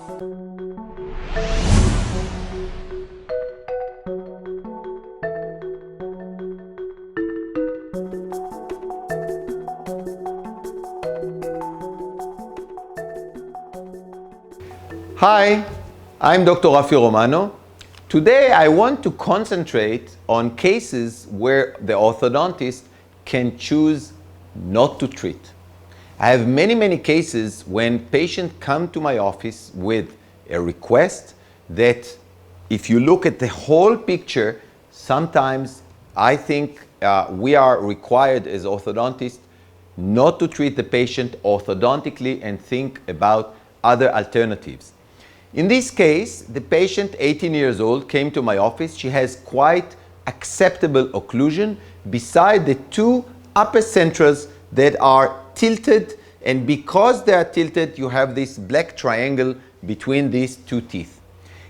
Hi, I'm Dr. Rafi Romano. Today I want to concentrate on cases where the orthodontist can choose not to treat. I have many cases when patients come to my office with a request that if you look at the whole picture, sometimes I think we are required as orthodontists not to treat the patient orthodontically and think about other alternatives. In this case, the patient, 18 years old, came to my office. She has quite acceptable occlusion beside the two upper centrals that are tilted, and because they are tilted, you have this black triangle between these two teeth.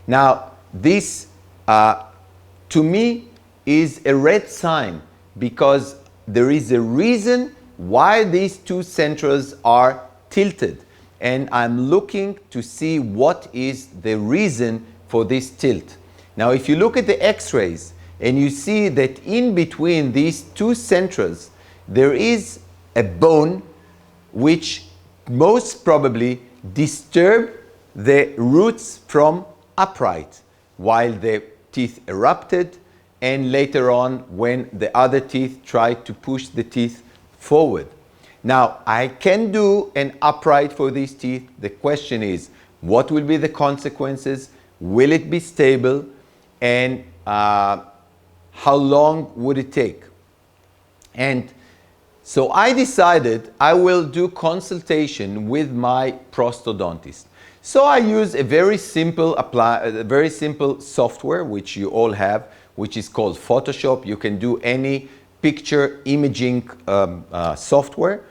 Now, this to me is a red sign because there is a reason why these two centrals are tilted. And I'm looking to see what is the reason for this tilt. Now, if you look at the X-rays and you see that in between these two centrals, there is a bone which most probably disturbed the roots from upright while the teeth erupted and later on when the other teeth tried to push the teeth forward. Now, I can do an upright for these teeth. The question is, what will be the consequences? Will it be stable? And how long would it take? And so I decided I will do consultation with my prosthodontist. So I use a very simple software, which you all have, which is called Photoshop. You can do any picture imaging software.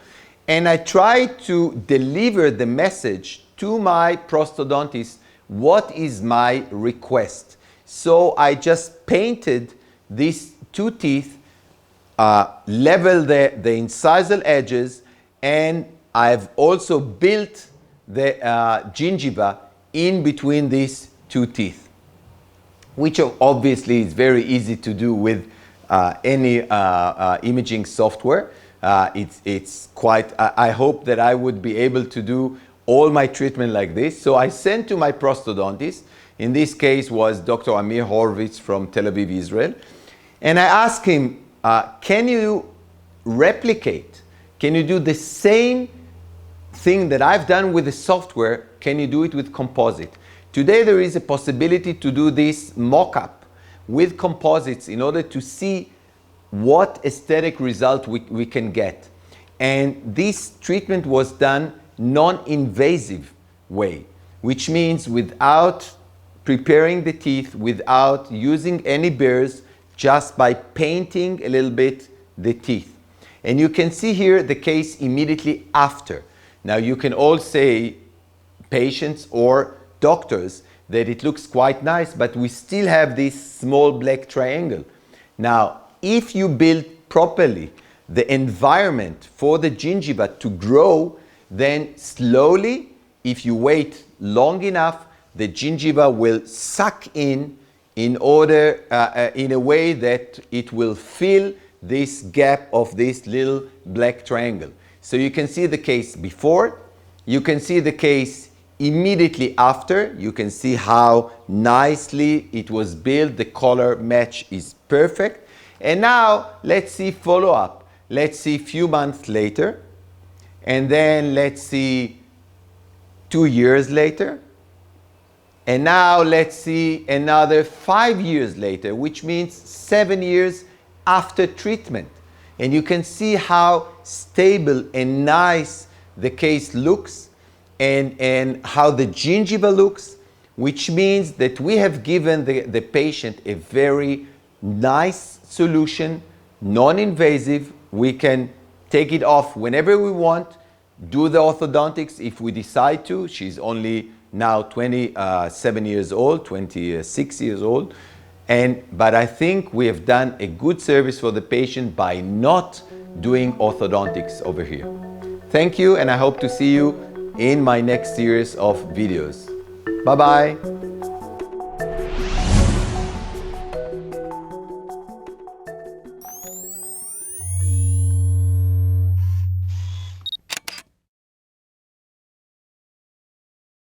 And I try to deliver the message to my prosthodontist, what is my request. So I just painted these two teeth, level the incisal edges, and I've also built the gingiva in between these two teeth, which obviously is very easy to do with any imaging software. It's quite, I hope that I would be able to do all my treatment like this. So I sent to my prosthodontist, in this case was Dr. Amir Horvitz from Tel Aviv, Israel. And I asked him, can you replicate, can you do the same thing that I've done with the software, can you do it with Composite? Today there is a possibility to do this mock-up with composites in order to see what aesthetic result we can get. And this treatment was done non-invasive way, which means without preparing the teeth, without using any burrs, just by painting a little bit the teeth. And you can see here the case immediately after. Now you can all say, patients or doctors, that it looks quite nice, but we still have this small black triangle. Now, if you build properly the environment for the gingiva to grow, then slowly, if you wait long enough, the gingiva will suck in order, in a way that it will fill this gap of this little black triangle. So you can see the case before, you can see the case immediately after, you can see how nicely it was built, the color match is perfect. And now let's see follow-up. Let's see a few months later, and then let's see 2 years later, and now let's see another 5 years later, which means 7 years after treatment. And you can see how stable and nice the case looks and how the gingiva looks, which means that we have given the patient a very nice solution, non-invasive. We can take it off whenever we want, do the orthodontics if we decide to. She's only now 27 years old, 26 years old. But I think we have done a good service for the patient by not doing orthodontics over here. Thank you, and I hope to see you in my next series of videos. Bye-bye.